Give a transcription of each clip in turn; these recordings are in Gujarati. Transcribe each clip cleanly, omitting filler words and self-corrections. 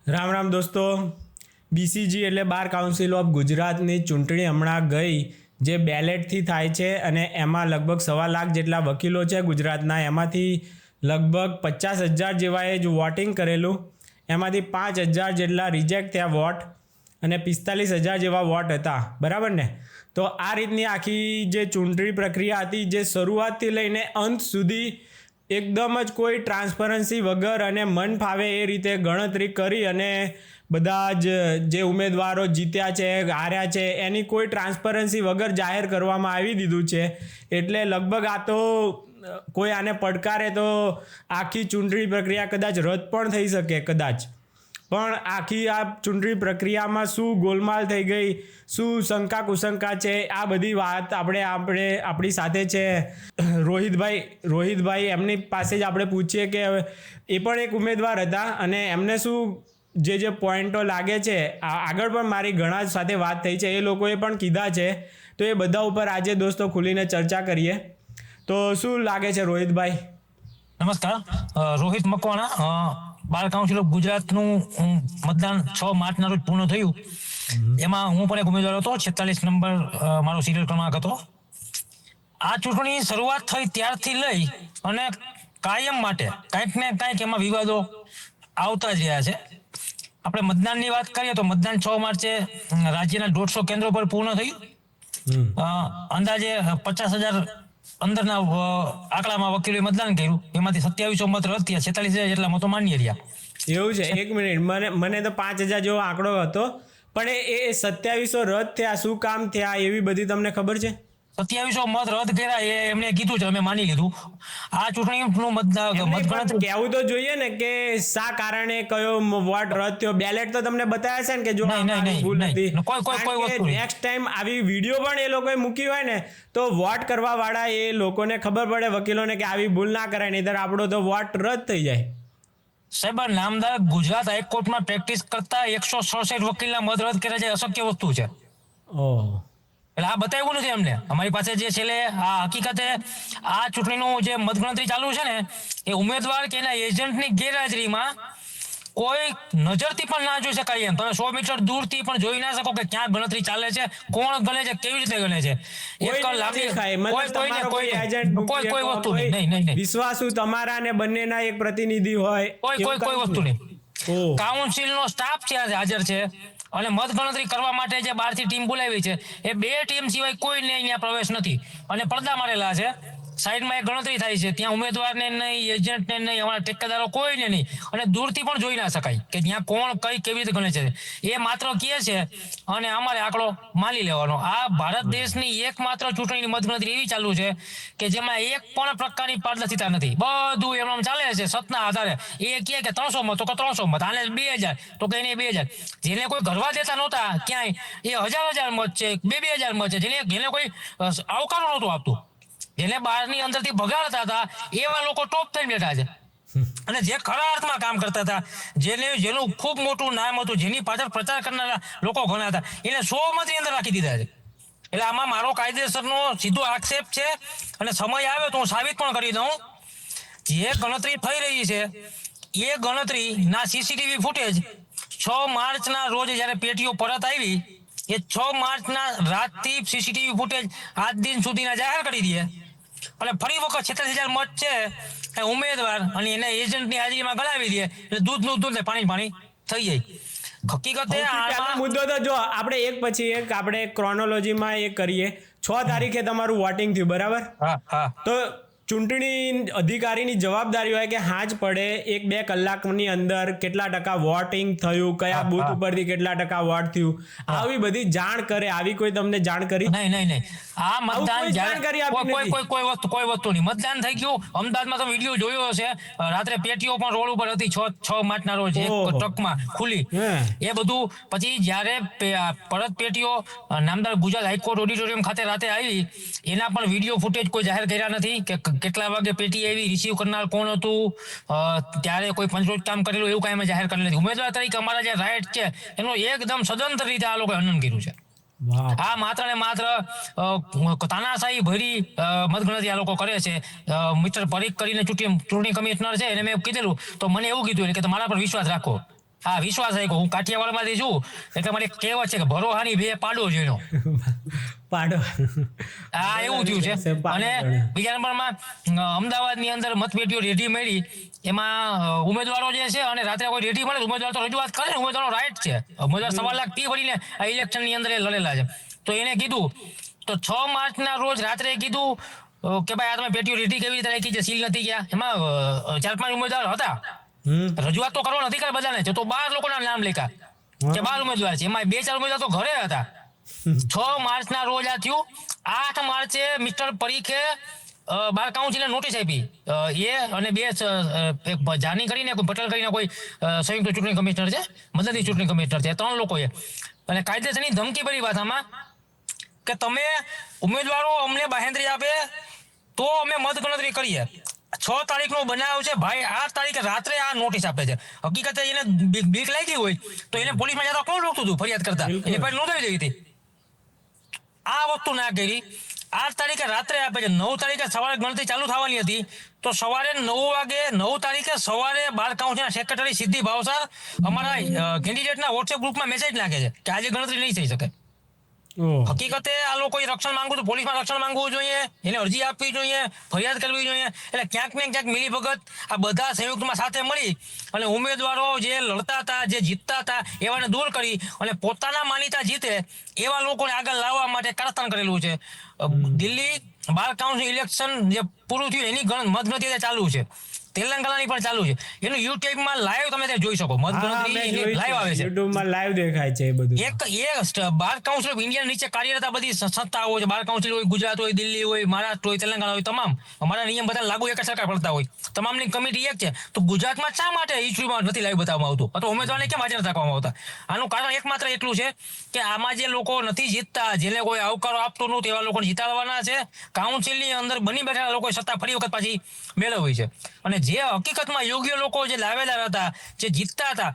રામ રામ દોસ્તો, બીસીજી એટલે બાર કાઉન્સિલ ઓફ ગુજરાતની ચૂંટણી હમણાં ગઈ, જે બેલેટથી થાય છે અને એમાં લગભગ 1.25 લાખ જેટલા વકીલો છે ગુજરાતના. એમાંથી લગભગ 50,000 જેવાએ જ વોટિંગ કરેલું. એમાંથી 5,000 જેટલા રિજેક્ટ થયા વોટ અને 45,000 જેવા વોટ હતા, બરાબર ને? તો આ રીતની આખી જે ચૂંટણી પ્રક્રિયા હતી, જે શરૂઆતથી લઈને અંત સુધી એકદમ જ કોઈ ટ્રાન્સપરન્સી વગર અને મન ફાવે એ રીતે ગણતરી કરી અને બધા જ જે ઉમેદવારો જીત્યા છે, હાર્યા છે, એની કોઈ ટ્રાન્સપરન્સી વગર જાહેર કરવામાં આવી દીધું છે. એટલે લગભગ આ તો કોઈ આને પડકારે તો આખી ચૂંટણી પ્રક્રિયા કદાચ રદ પણ થઈ શકે, કદાચ. પણ આખી આ ચૂંટણી પ્રક્રિયામાં શું ગોલમાલ થઈ ગઈ, શું શંકા કુશંકા છે, આ બધી વાત આપણી સાથે છે રોહિતભાઈ. એમની પાસે જ આપણે પૂછીએ કે એ પણ એક ઉમેદવાર હતા અને એમને શું જે પોઈન્ટો લાગે છે, આગળ પણ મારી ઘણા સાથે વાત થઈ છે, એ લોકોએ પણ કીધા છે. તો એ બધા ઉપર આજે દોસ્તો ખુલીને ચર્ચા કરીએ. તો શું લાગે છે રોહિતભાઈ? નમસ્કાર, Rohit Makwana. Bar council of ગુજરાતનું મતદાન 6 માર્ચના રોજ પૂર્ણ થયું. એમાં હું પણ એક ઉમેદવાર હતો. 46 નંબર મારો સિરિયલ ક્રમાંક હતો. આ ચૂંટણી શરૂઆત થઈ ત્યારથી લઈ અને કાયમ માટે કંઈક ને કંઈક એમાં વિવાદો આવતા જ રહ્યા છે. આપણે મતદાનની વાત કરીએ તો મતદાન 6 માર્ચે રાજ્યના 150 કેન્દ્રો પર પૂર્ણ થયું. અંદાજે 50,000 અંદરના આંકડામાં વકીલોએ મતદાન કર્યું. એમાંથી 2700 મત રદ થયા, 46,000 જેટલા મતો માન્ય રહ્યા. એવું છે? એક મિનિટ, મને તો 5,000 જેવો આંકડો હતો, પણ એ 2700 રદ થયા, શું કામ થયા, એવી બધી તમને ખબર છે? 2700 મત રદ કર્યા એ એમણે કીધું છે, અમે માની લીધું. આ ચૂંટણીનું મતગણતરી કહેવું તો જોઈએ ને કે શા કારણે કયો વોટ રદ થયો. બેલેટ તો તમને બતાવ્યા છે ને કે જો ભૂલ નથી. નેક્સ્ટ ટાઈમ આવી વિડીયો પણ એ લોકોએ મૂકી હોય ને તો વોટ કરવા વાળા એ લોકોને ખબર પડે, વકીલોને, કે આવી ભૂલ ના કરાય, નહીંતર આપણો તો વોટ રદ થઈ જાય. સાહેબ, નામદાર ગુજરાત હાઈકોર્ટમાં પ્રેક્ટિસ કરતા 166 વકીલના મત રદ કર્યા છે, અશક્ય વસ્તુ છે. એટલે આ બતાવ્યું નથી અમને. અમારી પાસે જે છેલ્લે આ હકીકતે આ ચૂંટણીનું જે મતગણતરી ચાલુ છે ને, એ ઉમેદવાર કે એના એજન્ટની ગેરહાજરીમાં કોઈ નજરથી પણ ના જોઈ શકાય એમ. તમે 100 મીટર દૂરથી પણ જોઈ ના શકો કે ક્યાં ગણતરી ચાલે છે, કોણ ગણે છે, કેવી રીતે ગણે છે. કોઈ વસ્તુ નહીં. વિશ્વાસુ તમારા ને બંનેના એક પ્રતિનિધિ હોય, કોઈ વસ્તુ નહીં. કાઉન્સિલનો સ્ટાફ ત્યાં હાજર છે અને મતગણતરી કરવા માટે જે બહારથી ટીમ બોલાવી છે, એ 2 ટીમ સિવાય કોઈને અહીંયા પ્રવેશ નથી અને પડદા મારેલા છે. સાઈડમાં એક ગણતરી થાય છે, ત્યાં ઉમેદવારને નહીં, એજન્ટને નહીં, અમારા ટેકેદારો કોઈને નહીં, અને દૂરથી પણ જોઈ ના શકાય કે ત્યાં કોણ કેવી રીતે ગણે છે. એ માત્ર કહે છે અને અમારે આંકડો માની લેવાનો. આ ભારત દેશની એકમાત્ર ચૂંટણીની મતગણતરી એવી ચાલુ છે કે જેમાં એક પણ પ્રકારની પારદર્શિતા નથી. બધું એમ ચાલે છે સતના આધારે. એ કહે કે 300 મત તો 300 મત, આને 2,000 તો કે એને 2,000. જેને કોઈ ઘરવા દેતા નહોતા ક્યાંય, એ 1,000 મત છે, 2,000 મત છે. જેને કોઈ આવકારો નહોતું આપતું, જેને બહારની અંદરથી ભગાડતા હતા, એવા લોકો ટોપ થઈને બેઠા છે. અને જે ખરા અર્થમાં કામ કરતા હતા, જેનું ખૂબ મોટું નામ હતું, જેની પાછળ પ્રચાર કરનારા લોકો ઘણા હતા, એને 100 મતની અંદર રાખી દીધા છે. એટલે આમાં મારો કાયદેસરનો સીધો આક્ષેપ છે અને સમય આવે તો હું સાબિત પણ કરી દઉં. જે ગણતરી થઈ રહી છે એ ગણતરીના સીસીટીવી ફૂટેજ 6 માર્ચના રોજ જ્યારે પેટીઓ પરત આવી, એ 6 માર્ચના રાતથી સીસીટીવી ફૂટેજ આજ દિન સુધીના જાહેર કરી દે અને ફરી વખત 46,000 મત છે ઉમેદવાર અને એના એજન્ટની હાજરીમાં ગણાવી દે, એટલે દૂધ ને પાણી થઈ જાય. હકીકતે મુદ્દો તો જો આપણે એક પછી એક આપણે ક્રોનોલોજીમાં એ કરીએ. 6 તારીખે તમારું વોટિંગ થયું, બરાબર? હા. તો ચૂંટણી અધિકારીની જવાબદારી હોય કે હાજ પડે 1-2 કલાકની અંદર કેટલા ટકા વોટિંગ થયું, કયા બૂથ ઉપરથી કેટલા ટકા વોટ થયું, આવી બધી જાણ કરે. આવી કોઈ તમને જાણ કરી? નહીં. આ મતદાન કોઈ વસ્તુ નહીં. મતદાન થઈ ગયું. અમદાવાદમાં તમે વિડીયો જોયો હશે, રાત્રે પેટીઓ પણ રોડ ઉપર હતી 6 માર્ચના રોજ એક ટ્રકમાં ખુલી. એ બધું પછી જ્યારે પરત પેટીઓ નામદાર ગુજરાત હાઈકોર્ટ ઓડિટોરિયમ ખાતે રાતે આવી, એના પણ વિડીયો ફૂટેજ કોઈ જાહેર કર્યા નથી કે કેટલા વાગે પેટી આવી, રિસીવ કરનાર કોણ હતું, ત્યારે કોઈ પંચરોજ કામ કરેલું, એવું કાંઈ જાહેર કરેલું નથી. ઉમેદવાર તરીકે અમારા જે રાઇટ છે એનું એકદમ સદંતર રીતે આ લોકોએ હનન કર્યું છે. આ માત્ર ને માત્ર તાનાશાહી ભરી મતગણતરી આ લોકો કરે છે. મિસ્ટર પરીખ કરીને ચૂંટણી કમિશનર છે, એને મેં કીધેલું તો મને એવું કીધું કે તમારા પર વિશ્વાસ રાખો. હા વિશ્વાસ રાખ્યો. હું કાઠિયાવાડમાંથી છું એટલે મને કહેવત છે કે ભરોહાની બે પાડો જોઈનો. પાડો. હા એવું થયું છે. અને બીજા નંબરમાં અમદાવાદની અંદર મતપેટીઓ રેડી મળી એમાં ઉમેદવારો જે છે અને રાત્રે કોઈ રેડી મળે ઉમેદવાર તો રજૂઆત કરે ને, ઉમેદવારો રાઈટ છે. ઉમેદવાર 1.25 લાખ ફી ભરીને આ ઇલેક્શનની અંદર એ લડેલા છે. તો એને કીધું તો 6 માર્ચના રોજ રાત્રે કીધું કે ભાઈ આ તમે પેટીઓ રેડી કેવી રીતે રાખી છે, સીલ નથી ગયા. એમાં 4-5 ઉમેદવાર હતા. રજૂઆત તો કરવા નથી કરે બધાને, તો 12 લોકોના નામ લખ્યા કે 12 ઉમેદવાર છે. એમાં 2-4 ઉમેદવાર તો ઘરે હતા. 6 માર્ચના રોજ આ થયું. 8 માર્ચે મિસ્ટર પરીખે બાર કાઉન્સિલે નોટિસ આપી. એ અને બે જાની કરીને કોઈ પટેલ કરીને કોઈ સંયુક્ત ચૂંટણી કમિશનર છે, મદદની ચૂંટણી કમિશનર છે, 3 લોકોએ. અને કાયદેસરની ધમકી ભરી વાત આમાં કે તમે ઉમેદવારો અમને બાહેંધરી આપે તો અમે મતગણતરી કરીએ. 6 તારીખનો બનાવ છે ભાઈ. 8 તારીખે રાત્રે આ નોટિસ આપે છે. હકીકતે એને બીક લાગી હોય તો એને પોલીસમાં જતા કોણ રોકતું હતું ફરિયાદ કરતા? એને પહેલા નોંધાવી દેવી હતી. આ વસ્તુ ના કરી. 8 તારીખે રાત્રે આપે છે. 9 તારીખે સવારે ગણતરી ચાલુ થવાની હતી તો સવારે 9 વાગે 9 તારીખે સવારે બાર કાઉન્સિલના સેક્રેટરી સિદ્ધિ ભાવસાર અમારા કેન્ડિડેટના વોટ્સએપ ગ્રુપમાં મેસેજ નાખે છે કે આજે ગણતરી નહીં થઈ શકે. હકીકતે આ લોકોએ રક્ષણ માંગવું, પોલીસમાં રક્ષણ માંગવું જોઈએ, એને અરજી આપવી જોઈએ, ફરિયાદ કરવી જોઈએ. એટલે ક્યાંક ને ક્યાંક મિલીભગત આ બધા સંયુક્તમાં સાથે મળી અને ઉમેદવારો જે લડતા હતા, જે જીતતા હતા એવાને દૂર કરી અને પોતાના માનીતા જીતે એવા લોકોને આગળ લાવવા માટે કારસ્તાન કરેલું છે. દિલ્હી બાર કાઉન્સિલ ઇલેક્શન જે પૂરું થયું એની મતગણતરી ચાલુ છે. તેલંગાણાની પણ ચાલુ છે. એનું યુટ્યુબમાં લાઈવ તમે ત્યાં જોઈ શકો. મતગણતરી લાઈવ આવે છે, યુટ્યુબમાં લાઈવ દેખાય છે એ બધું. એક બાર કાઉન્સિલ ઓફ ઇન્ડિયા નીચે કાર્યરત આ બધી સંસ્થાઓ છે. બાર કાઉન્સિલ હોય, ગુજરાત હોય, દિલ્હી હોય, મહારાષ્ટ્ર હોય, તેલંગાણા હોય, તમામ અમારા નિયમ બધા લાગુ એક જ સરકાર પડતા હોય. તમામની કમિટી એક છે. તો ગુજરાતમાં શા માટે ઇશ્યુમાં નથી લાઈવ બતાવવામાં આવતું અથવા ઉમેદવારને કેમ હાજર રાખવામાં આવતા? આનું કારણ એકમાત્ર એટલું છે કે આમાં જે લોકો નથી જીતતા, જેને કોઈ આવકારો આપતું નહોતું એવા લોકોને જીતાડવાના છે. કાઉન્સિલની અંદર બની બેઠેલા લોકોએ સત્તા ફરી વખત પાછી મેળવવી છે. અને જે હકીકતમાં યોગ્ય લોકો જે લાવેલા હતા, જે જીતતા હતા,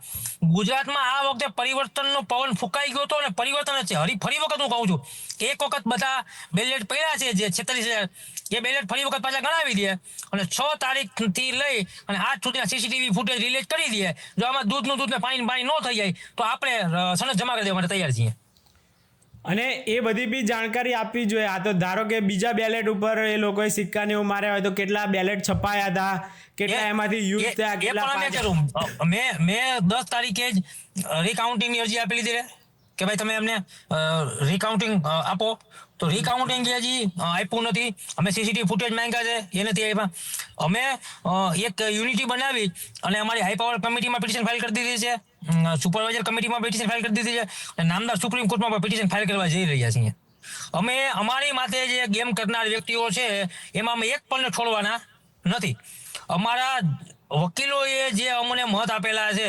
ગુજરાતમાં આ વખતે પરિવર્તનનો પવન ફૂંકાઈ ગયો હતો અને પરિવર્તન જ છે. ફરી વખત હું કહું છું કે એક વખત બધા બેલેટ પડ્યા છે જે 46,000 એ બેલેટ ફરી વખત પાછા ગણાવી દે અને 6 તારીખથી લઈ અને આજ સુધીના સીસીટીવી ફૂટેજ રિલીઝ કરી દે. જો આમાં દૂધનું દૂધ ને પાણી ન થઈ જાય તો આપણે સનદ જમા કરી દેવા માટે તૈયાર છીએ. અને એ બધી બી જાણકારી આપવી જોઈએ. આ તો ધારો કે બીજા બેલેટ ઉપર એ લોકોએ સિક્કાને એવું માર્યા હોય તો કેટલા બેલેટ છપાયા હતા, કેટલા એમાંથી યુઝ થયા, કેટલા મેં 10 તારીખે જ રીકાઉન્ટિંગની અરજી આપી લીધી કે ભાઈ તમે અમને રીકાઉન્ટિંગ આપો. તો રીકાઉન્ટિંગ હજી આપ્યું નથી. અમે સીસીટીવી ફૂટેજ માંગ્યા છે, એ નથી આપ્યા. અમે એક યુનિટી બનાવી અને અમારી હાઈ પાવર કમિટીમાં પિટિશન ફાઇલ કરી દીધી છે, સુપરવાઇઝર કમિટીમાં પિટિશન ફાઇલ કરી દીધી છે અને નામદાર સુપ્રીમ કોર્ટમાં પણ પિટિશન ફાઇલ કરવા જઈ રહ્યા છીએ. અમે અમારી માથે જે ગેમ કરનાર વ્યક્તિઓ છે એમાં અમે એક પણ છોડવાના નથી. અમારા વકીલોએ જે અમને મત આપેલા છે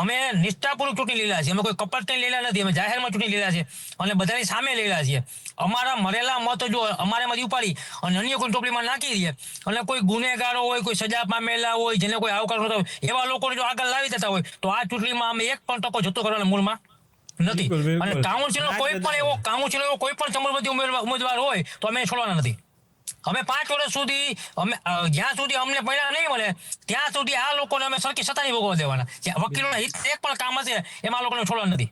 અમે નિષ્ઠાપૂર્વક ચૂંટણી લીધા છે. અમે કોઈ કપટ નહીં લીધા નથી. અમે જાહેરમાં ચૂંટણી લીધા છે અને બધાની સામે લીધા છીએ. અમારા મરેલા મત જો અમારામાંથી ઉપાડી અને અન્ય કોઈ ટોપલીમાં નાખી દે અને કોઈ ગુનેગારો હોય, કોઈ સજા પામેલા હોય, જેને કોઈ આવકાર નહોતો હોય એવા લોકોને જો આગળ લાવી દેતા હોય તો આ ચૂંટણીમાં અમે એક પણ ટકો જતો કરવાના મૂળમાં નથી. અને કાઉન્સિલનો કોઈ પણ ચમરબંધી ઉમેદવાર હોય તો અમે છોડવાના નથી. અમે 5 વર્ષ સુધી અમે જ્યાં સુધી અમને પૈસા નહીં મળે ત્યાં સુધી આ લોકોને અમે સરખી સત્તા નહીં ભોગવવા દેવાના. વકીલોના હિત એક પણ કામ હશે એમાં આ લોકોને છોડવા નથી.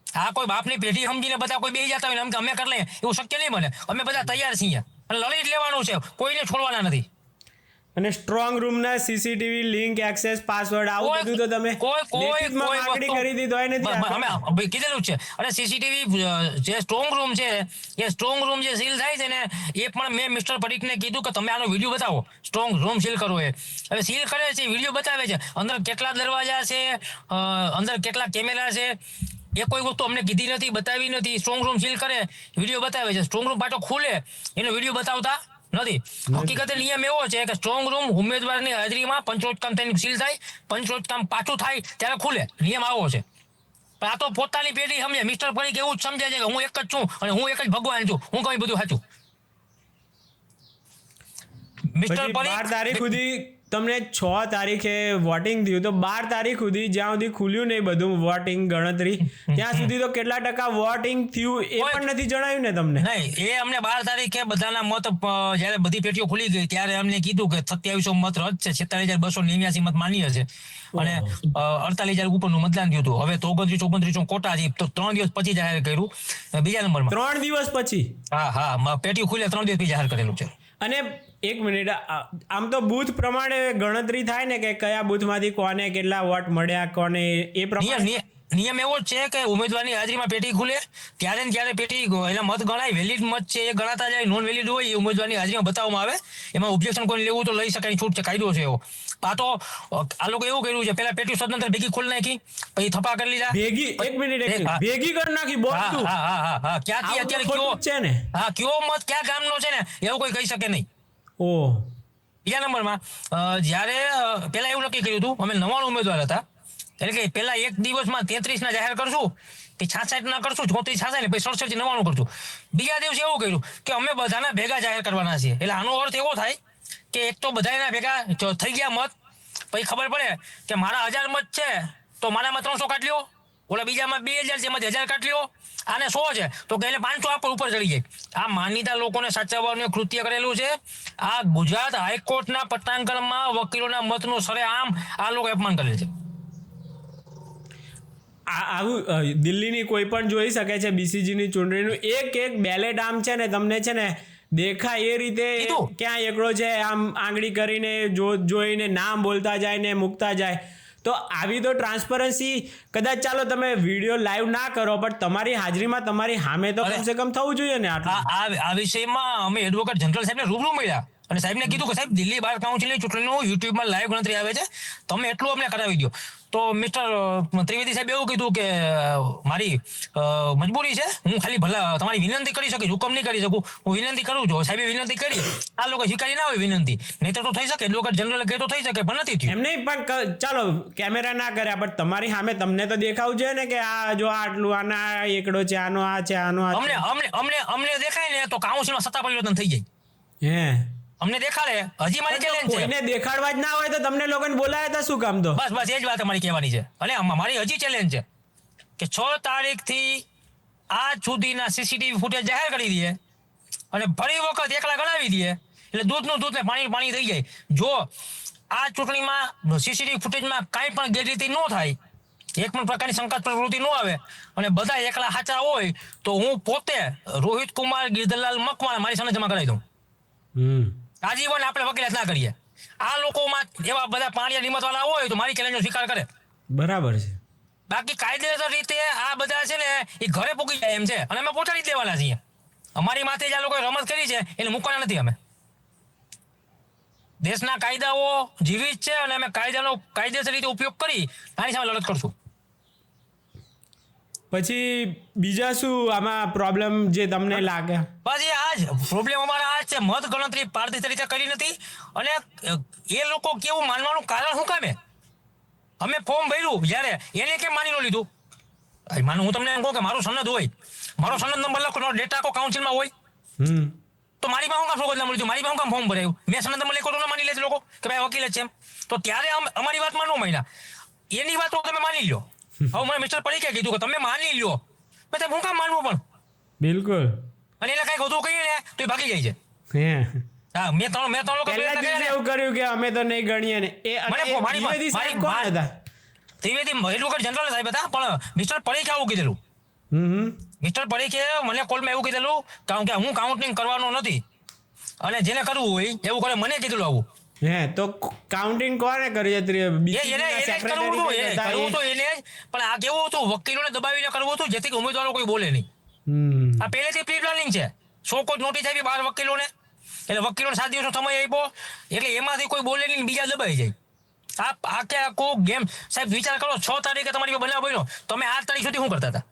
આ કોઈ બાપની પેઢી સમજીને બધા કોઈ બેસી જતા હોય ને અમે કરી લઈએ એવું શક્ય નહીં બને. અમે બધા તૈયાર છીએ અને લડી જ લેવાનું છે, કોઈને છોડવાના નથી. અને સ્ટ્રોંગ રૂમના સીસીટીવી લિંક એક્સેસ પાસવર્ડ આવું બધું તો તમે માંગણી કરી દીધો હોય નથી અમે કીધેલું છે. અને સીસીટીવી જે સ્ટ્રોંગ રૂમ છે એ સ્ટ્રોંગ રૂમ જે સીલ થાય છે ને એ પણ મેં મિસ્ટર પરીખને કીધું કે તમે આનો વિડીયો બતાવો. સ્ટ્રોંગ રૂમ સીલ કરવો એ હવે સીલ કરે છે, વિડીયો બતાવે છે, અંદર કેટલા દરવાજા છે, અંદર કેટલા કેમેરા છે, એ કોઈ વસ્તુ અમને કીધી નથી, બતાવી નથી. સ્ટ્રોંગ રૂમ સીલ કરે, વિડીયો બતાવે છે. સ્ટ્રોંગ રૂમ પાછો ખુલે એનો વિડીયો બતાવતા નથી. હકીકતે નિયમ એવો છે કે સ્ટ્રોંગ રૂમ ઉમેદવારની હાજરીમાં પંચરોજકામ થઈને સીલ થાય, પંચરોજકામ પાછું થાય ત્યારે ખુલે. નિયમ આવો છે. પણ આ તો પોતાની પેઢી સમજે. મિસ્ટર પરીખ એવું જ સમજે છે કે હું એક જ છું અને હું એક જ ભગવાન છું, હું કઈ બધું સાચું. મિસ્ટર પરીખ 12 તારીખ સુધી તમને 6 તારીખે વોટિંગ થયું તો 12 તારીખ સુધી જ્યાં સુધી ખુલ્યું નહીં બધું વોટિંગ ગણતરી ત્યાં સુધી તો કેટલા ટકા વોટિંગ થયું એ પણ નથી જણાવ્યું ને તમને? નહીં, એ અમને 12 તારીખે બધાના મત જ્યારે બધી પેટીઓ ખુલી ગઈ ત્યારે અમને કીધું કે 2700 મત રદ છે, 46,289 મત માન્ય છે અને 48,000 ઉપરનું મતદાન થયું હતું. હવે તો 29 કોટા છે તો 3 દિવસ પછી જાહેર કર્યું બીજા નંબરમાં. 3 દિવસ પછી? હા, પેટીઓ ખુલ્યા 3 દિવસ પછી જાહેર કરેલું છે. અને એક મિનિટ, આમ તો બૂથ પ્રમાણે ગણતરી થાય ને કે કયા બૂથમાંથી કોને કેટલા વોટ મળ્યા કોને એ પ્રમાણે નિયમ એવો જ છે કે ઉમેદવારની હાજરીમાં પેટી ખુલે ત્યારે ને ત્યારે પેટી એના મત ગણાય, વેલિડ મત છે એ ગણાતા જાય, નોન વેલિડ હોય એ ઉમેદવારની હાજરીમાં બતાવવામાં આવે. એમાં ઓબ્જેક્શન કોઈ લેવું તો લઈ શકાય, છૂટ છે, કાયદો છે એવો. આ તો આ લોકો એવું કર્યું છે, પેલા પેટી સ્વતંત્ર ભેગી ખોલી નાખી, પછી થપ્પા કરી લીધા. ભેગી એક મિનિટ ભેગી કરી નાખી બધું. હા, ક્યાંથી અત્યારે કયો છે ને કયો મત ક્યાં ગામનો છે ને એવું કોઈ કહી શકે નહીં. ઓહ. બીજા નંબરમાં જ્યારે પેલા એવું નક્કી કર્યું હતું, અમે 99 ઉમેદવાર હતા, એટલે કે પેલા એક દિવસમાં 33 ના જાહેર કરશું, કે 66 ના કરશું, 34 66 ને પછી 67 થી 99 કરશું. બીજા દિવસે એવું કર્યું કે અમે બધાના ભેગા જાહેર કરવાના છીએ. એટલે આનો અર્થ એવો થાય કે એક તો બધાના ભેગા થઈ ગયા મત, પછી ખબર પડે કે મારા 1000 મત છે તો મારામાં 300 કાઢ લ્યો, ઓલા બીજામાં 2000 છે એમાંથી 1000 કાઢ લ્યો, આને 100 છે તો કે 500 ઉપર ચડી જાય. આ માનીતા લોકોને સાચવવાનું કૃત્ય કરેલું છે. આ ગુજરાત હાઈકોર્ટના પટ્ટાંકણમાં વકીલોના મતનું સરેઆમ આ લોકો અપમાન કરે છે. આવું દિલ્હીની કોઈ પણ જોઈ શકે છે બીસીજીની ચૂંટણીનું એક બેલેટ આમ છે ને તમને છે ને દેખાય એ રીતે ક્યાં એકડો છે આમ આંગળી કરીને જોઈને નામ બોલતા જાય ને મૂકતા જાય. તો આવી તો ટ્રાન્સપરન્સી કદાચ ચાલો તમે વિડીયો લાઈવ ના કરો પણ તમારી હાજરીમાં તમારી સામે તો કમસે કમ થવું જોઈએ ને. આ વિષયમાં અમે એડવોકેટ જનરલ સાહેબને રૂબરૂ મળ્યા અને સાહેબને કીધું કે સાહેબ દિલ્હી બાર કાઉન્સિલની ચૂંટણીનું યુટ્યુબમાં લાઈવ ગણતરી આવે છે, તમે એટલું અમને કરાવી દો. તો મિસ્ટર ત્રિવેદી સાહેબ એવું કીધું કે મારી મજબૂરી છે, હું ખાલી ભલા તમારી વિનંતી કરી શકીશ, હુકમ નહીં કરી શકું, હું વિનંતી કરું છું. સાહેબે વિનંતી કરી, આ લોકો સ્વીકારી ના હોય વિનંતી, નહીં તો થઈ શકે, એડવોકેટ જનરલ કહે તો થઈ શકે પણ નથી થયું. એમ નહીં પણ ચાલો કેમેરા ના કર્યા પણ તમારી સામે તમને તો દેખાવું જોઈએ ને કે આ જો આટલું આના એકડો છે, આનો આ છે, આનો આ. અમને દેખાય ને તો કાઉન્સિલમાં સત્તા પરિવર્તન થઈ જાય. હે અમને દેખાડે, હજી મારી ચેલેન્જ છે. કોઈને દેખાડવા જ ના હોય તો તમને લોકોને બોલાયા હતા શું કામ? તો બસ એ જ વાત અમારી કહેવાની છે. અને મારી હજી ચેલેન્જ છે કે 6 તારીખથી આજ સુધીના સીસીટીવી ફૂટેજ જાહેર કરી દઈએ અને ફરી વખત એકલા ગણાવી દઈએ એટલે દૂધનું દૂધ ને પાણી થઈ જાય. જો આ ચૂંટણીમાં સીસીટીવી ફૂટેજમાં કાંઈ પણ ગેરરીતિ ન થાય, એક પણ પ્રકારની શંકાસ્પદ પ્રવૃત્તિ ન આવે અને બધા એકલા સાચા હોય તો હું પોતે રોહિત કુમાર ગિરધરલાલ મકવાણા મારી સામે જમા કરાવી દઉં. આજીવન આપણે વકીલાત ના કરીએ. આ લોકોમાં એવા બધા પાણીયા નિમત વાળા હોય તો મારી ચેલેન્જનો સ્વીકાર કરે. બરાબર છે. બાકી કાયદેસર રીતે આ બધા છે ને એ ઘરે પૂકી જાય એમ છે અને અમે પહોંચાડી દેવાના છીએ. અમારી માથે જે આ લોકોએ રમત કરી છે એને મૂકવાના નથી. અમે દેશના કાયદાઓ જીવિત છે અને અમે કાયદાનો કાયદેસર રીતે ઉપયોગ કરી આની સામે લડત કરશું. પછી બીજા શું આમાં પ્રોબ્લેમ જે તમને લાગે? બસ આ જ પ્રોબ્લેમ અમારા આ છે, મત ગણતરી પારદર્શક રીતે કરી નથી અને એ લોકો કેવું માનવાનું કારણ શું કામે? અમે ફોર્મ ભર્યું જ્યારે એને કેમ માની ન લીધું? માનું હું તમને એમ કહું કે મારું સનદ હોય, મારો સનદ નંબર લખો, ડેટા કો કાઉન્સિલમાં હોય તો મારી પાસે કામ સોગંદ મળ્યું, મારી પાસે કામ ફોર્મ ભરાયું, મેં સનદ નંબર લખ્યો તો ના માની લે લોકો કે ભાઈ વકીલ જ છે એમ. તો ત્યારે અમારી વાતમાં ન માન્યા, એની વાત તમે માની લો. હવે મને મિસ્ટર પડીકે કીધું કે તમે માની લ્યો, મેં તમે હું કામ માનવું પણ? બિલકુલ. અને એને કઈ વધુ કહીએ ને તો એ ભાગી જાય છે. હા, મેં ત્રણ લોકો એવું કર્યું કે અમે તો નહીં ગણીએ ને. એ ત્રિવેદી સાહેબ કોણ હતા? ત્રિવેદી એડવોકેટ જનરલ સાહેબ હતા પણ મિસ્ટર પડીકે આવું કીધેલું. મિસ્ટર પડીકે મને કોલમાં એવું કીધેલું કારણ કે હું કાઉન્ટિંગ કરવાનો નથી અને જેને કરવું હોય એવું કરે, મને કીધેલું આવું. હે તો કાઉન્ટિંગ કોને કર્યું? એને પણ આ કેવું હતું, વકીલોને દબાવીને કરવું હતું જેથી ઉમેદવારો કોઈ બોલે નહીં. આ પહેલેથી પ્રી પ્લાનિંગ છે. સો કોઈ નોટિસ આપી 12 વકીલોને, એટલે વકીલોને 7 દિવસનો સમય આપ્યો એટલે એમાંથી કોઈ બોલે નહીં, બીજા દબાઈ જાય. આખે આખો ગેમ. સાહેબ વિચાર કરો, 6 તારીખે તમારી બનાવ બન્યો, તમે 8 તારીખ સુધી શું કરતા હતા?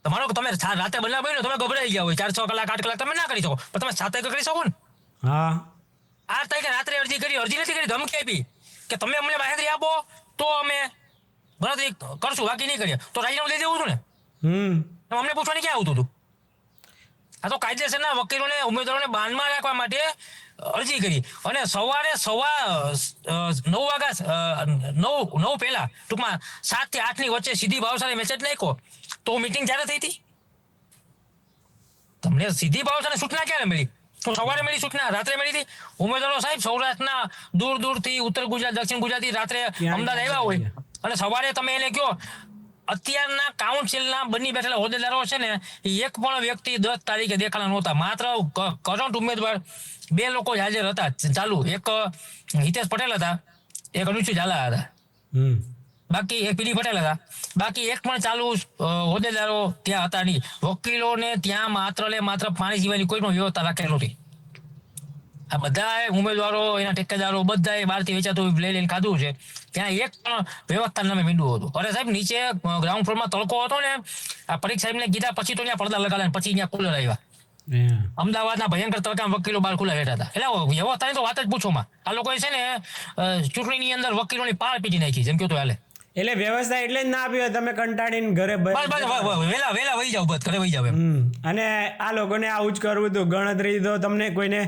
તમારો તમે રાતે બનાવ બન્યો, તમે ગભરાઈ ગયા હોય, 4-6 કલાક 8 કલાક તમે ના કરી શકો પણ તમે 7 તારીખે કરી શકો ને. હા, 8 તારીખે રાત્રે અરજી નથી કરી, ધમકી આપી કે તમે અમને બાહેંધરી આપો તો અમે ગણતરી કરશું, બાકી નહીં કરીએ. તો રાજીનામું દઈ દેવું હતું ને. અમને પૂછવાની ક્યાં આવતું હતું? આ તો કાયદેસરના વકીલોને ઉમેદવારોને બાંધમાં રાખવા માટે અરજી કરી અને સવારે 9 પહેલા ટૂંકમાં 7 થી 8 ની વચ્ચે સીધી ભાવસારે મેસેજ નાખ્યો તો મીટિંગ ક્યારે થઈ હતી? તમને સીધી ભાવસારે સૂચના ક્યારે મળી? તો સવારે મળી સૂચના, રાત્રે મળી હતી. ઉમેદવારો સાહેબ સૌરાષ્ટ્રના દૂર થી ઉત્તર ગુજરાત, દક્ષિણ ગુજરાતથી રાત્રે અમદાવાદ આવ્યા હોય અને સવારે તમે એને કહો અત્યારના કાઉન્સિલના બની બેઠેલા હોદ્દેદારો છે ને એક પણ વ્યક્તિ 10 તારીખે દેખાણા નહોતા. માત્ર કરંટ ઉમેદવાર 2 લોકો જ હાજર હતા ચાલુ. એક હિતેશ પટેલ હતા, એક અનુસુ ઝાલા હતા, બાકી એક પીડી પટેલ હતા. બાકી એક પણ ચાલુ હોદ્દેદારો ત્યાં હતા નહીં. વકીલોને ત્યાં માત્ર પાણી સિવાયની કોઈ પણ વ્યવસ્થા રાખેલી નહોતી. આ બધા ઉમેદવારો, એના ટેકેદારો બધા બહારથી વેચાતું લઈને ખાધું છે. ત્યાં એક પણ વ્યવસ્થા નામે મીંડું હતું. અરે સાહેબ નીચે ગ્રાઉન્ડ ફ્લોરમાં તડકો હતો ને, આ પરીખ સાહેબને કીધા પછી તો ત્યાં પડદા લગાડ્યા, પછી ત્યાં કુલર આવ્યા. અમદાવાદના ભયંકર તડકામાં વકીલો બહાર ખુલ્લા બેઠા હતા. એટલે વ્યવસ્થાની તો વાત જ પૂછોમાં. આ લોકોએ છે ને ચૂંટણીની અંદર વકીલોની પાળ પીટી નાખી, જેમ કહ્યું તો હાલે. એટલે વ્યવસ્થા એટલે જ ના આપી હોય, તમે કંટાળીને ઘરે વેલા વહી જાવ, બસ ઘરે વહી જાવ એમ. અને આ લોકોને આવું જ કરવું હતું. ગણતરી તો તમને કોઈને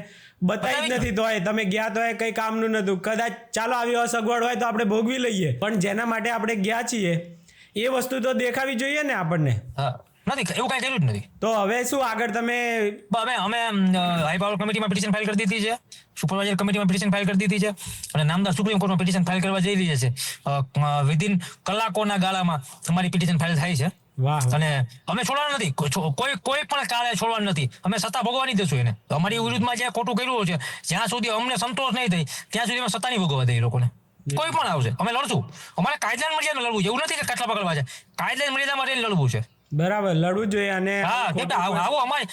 બતાવી જ નથી, તો તમે ગયા તો કઈ કામનું નતું. કદાચ ચાલો આવી અસગવડ હોય તો આપણે ભોગવી લઈએ, પણ જેના માટે આપણે ગયા છીએ એ વસ્તુ તો દેખાવી જોઈએ ને આપણને. નથી એવું કઈ થયેલું જ નથી. તો હવે શું આગળ તમે? અમે હાઈ પાવર કમિટીમાં પિટિશન ફાઇલ કરી દીધી છે, સુપરવાઇઝર કમિટીમાં પિટિશન ફાઇલ કરી દીધી છે અને નામદાર સુપ્રીમ કોર્ટમાં પિટિશન ફાઇલ કરવા જઈ રહી છે. વિધિન કલાકોના ગાળામાં અમારી પિટિશન ફાઇલ થાય છે. અને અમે છોડવાના નથી, કોઈ પણ કાળે છોડવાનું નથી. અમે સત્તા ભોગવાની દેશું એને. અમારી વિરુદ્ધમાં જે ખોટું કર્યું છે, જ્યાં સુધી અમને સંતોષ નહીં થાય ત્યાં સુધી અમે સત્તા નહીં ભોગવવા દઈએ લોકોને. કોઈ પણ આવશે અમે લડશું. અમારે કાયદાની મર્યાદામાં લડવું છે, એવું નથી કે કાટલા પકડવા છે. કાયદાની મર્યાદામાં રહીને લડવું છે. બરાબર, લડવું જોઈએ. અને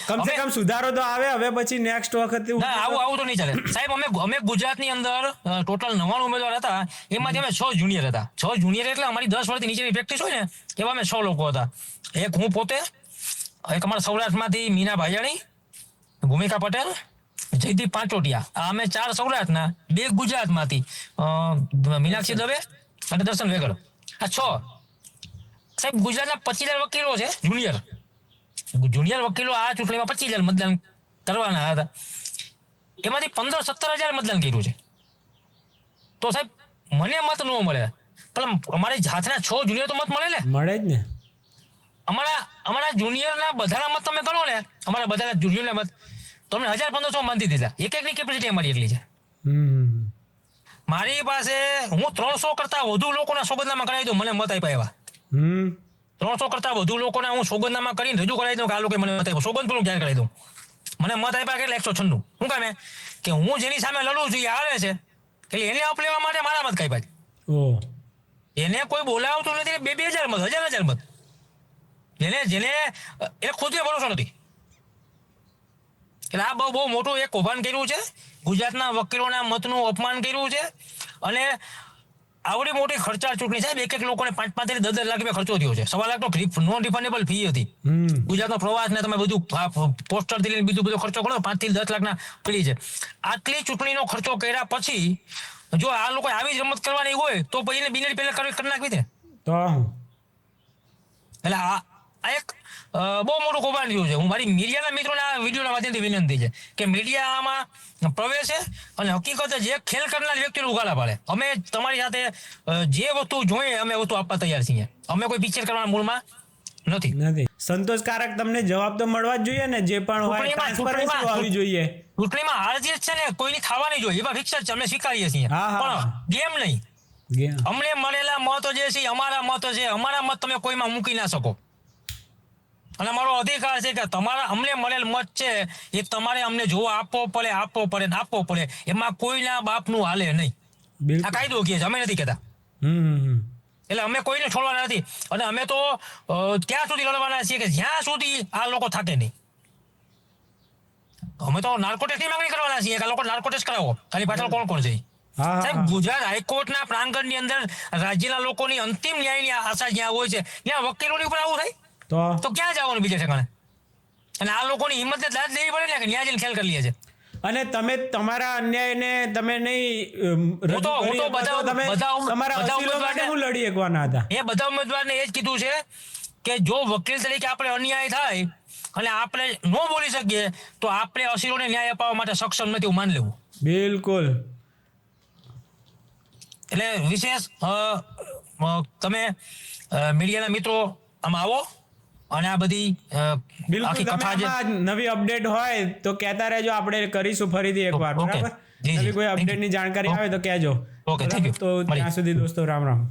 કમસે કમ સુધારો તો આવે. હવે પછી નેક્સ્ટ વખત આવું તો નહીં ચાલે સાહેબ. અમે ગુજરાતની અંદર ટોટલ 99 ઉમેદવાર હતા, એમાંથી અમે 6 જુનિયર હતા. 6 જુનિયર એટલે અમારી 10 વર્ષથી નીચેની પ્રેક્ટિસ હોય ને એવા અમે 6 લોકો હતા. એક હું પોતે, એક અમારા સૌરાષ્ટ્રમાંથી મીના ભાયાણી, ભૂમિકા પટેલ, જયદીપ પાંચોટિયા. અમે 4 સૌરાષ્ટ્રના, 2 ગુજરાતમાંથી, મીનાક્ષી દવે અને દર્શન વેગડ. આ 6 સાહેબ ગુજરાતના 25,000 વકીલો છે જુનિયર વકીલો. આ ચૂંટણીમાં 25,000 મતદાન કરવાના હતા, એમાંથી 15-17 હજાર મતદાન કર્યું છે. તો સાહેબ મને મત ન મળે, પણ અમારી હાથના 6 જુનિયર તો મત મળે જ ને. અમારા જુનિયરના બધાના મત તમે ગણો ને, અમારા બધાના જુનિયરના મત તમને 1,000-1,500 બાંધી દીધા. એકની કેપેસિટી અમારી એટલી છે. મારી પાસે હું 300 કરતા વધુ લોકોના સોગંદનામા કરાવી દઉં, મને મત આપ્યા એવા. 300 કરતા વધુ લોકોના હું સોગંદનામા કરીને રજૂ કરાવી દઉં કે આ લોકો મને મત આપ્યો. સોગંદ પણ ક્યારે કરાવી દઉં. મને મત આપ્યા કેટલા? 196. શું કામે? કે હું જેની સામે લડું છું એ આવે છે, એટલે એને અપ લેવા માટે મારા મત કાપ્યા. એને કોઈ બોલાવતું નથી. 2,000 મત, 1,000 મત. જેને એને ખુદને ભરોસો નથી. એટલે આ બહુ મોટું એક કૌભાંડ કર્યું છે. ગુજરાતના વકીલોના મતનું અપમાન કર્યું છે. અને આવડી મોટી ખર્ચાળ ચૂંટણી સાહેબ, એક લોકોને 5-5 થી 10 લાખ રૂપિયા ખર્ચો થયો છે. 1.25 લાખ તો નોન રિફંડેબલ ફી હતી. ગુજરાતનો પ્રવાસ ને તમે બધું પોસ્ટર થી લઈને બીજું બધો ખર્ચો કરો, 5 થી 10 લાખના પડી છે. આટલી ચૂંટણીનો ખર્ચો કર્યા પછી જો આ લોકો આવી જ રમત કરવાની હોય તો પછી એને બિનરી પહેલા કરી નાખવી છે. એટલે આ એક બહુ મોટું કૌભાંડ થયું છે. હું મારી મીડિયાના મિત્રોને આ વિડીયોના માધ્યમથી વિનંતી છે કે મીડિયામાં પ્રવેશે અને હકીકત જે ખેલ કરનાર વ્યક્તિને ઉગાડા પાડે. અમે તમારી સાથે જે વસ્તુ જોઈએ અમે વસ્તુ આપવા તૈયાર છીએ. અમે કોઈ પિક્ચર કરવાના મૂળમાં નથી. સંતોષકારક તમને જવાબ તો મળવા જ જોઈએ ને, જે પણ હોય ટ્રાન્સપરન્સી હોવી જોઈએ. ચૂંટણીમાં હાર જીત છે ને કોઈની ખાવાની જોઈએ, એવા ફિક્સર છે, અમે સ્વીકારીએ છીએ, પણ ગેમ નહીં. અમને મળેલા મતો જે છે અમારા મતો છે, અમારા મત તમે કોઈમાં મૂકી ના શકો. અને અમારો અધિકાર છે કે તમારા અમને મળેલ મત છે એ તમારે અમને જોવા આપવો પડે. એમાં કોઈના બાપનું હાલે નહીં. આ કાયદો કહે છે, અમે નથી કહેતા. એટલે અમે કોઈને છોડવાના નથી. અને અમે તો ત્યાં સુધી લડવાના છીએ કે જ્યાં સુધી આ લોકો થાકે નહીં. અમે તો નાર્કોટેક્સની માંગણી કરવાના છીએ કે આ લોકો નાર્કોટેક્સ કરાવો. ખાલી પાછળ કોણ છે? સાહેબ ગુજરાત હાઈકોર્ટના પ્રાંગણની અંદર રાજ્યના લોકોની અંતિમ ન્યાયની આશા જ્યાં હોય છે ત્યાં વકીલોની ઉપર આવું થાય તો ક્યાં જવાનું બીજા ઠેકાણે? અને આ લોકોની હિંમતને દાદ લેવી પડે ને કે ન્યાય જઈને ખેલ કરી લે છે. અને તમે તમારા અન્યાયને તમે નહીં લડી શકવાના હતા. એ બધા ઉમેદવારને એ જ કીધું છે કે જો વકીલ તરીકે આપણે અન્યાય થાય અને આપણે ન બોલી શકીએ તો આપણે અસીરોને ન્યાય અપાવવા માટે સક્ષમ નથી, એવું માન લેવું. બિલકુલ. એટલે વિશેષ તમે મીડિયાના મિત્રો આમાં આવો અને આ બધી બિલકુલ આખી તમે કથા જે આમાં નવી અપડેટ હોય તો કહેતા રહેજો, આપણે કરીશું ફરીથી એકવાર. ઓકે. બરાબર, જી, જી. નવી કોઈ Thank you. અપડેટની જાણકારી આવે તો કહેજો. Okay, thank you. તો ત્યાં સુધી દોસ્તો રામ રામ.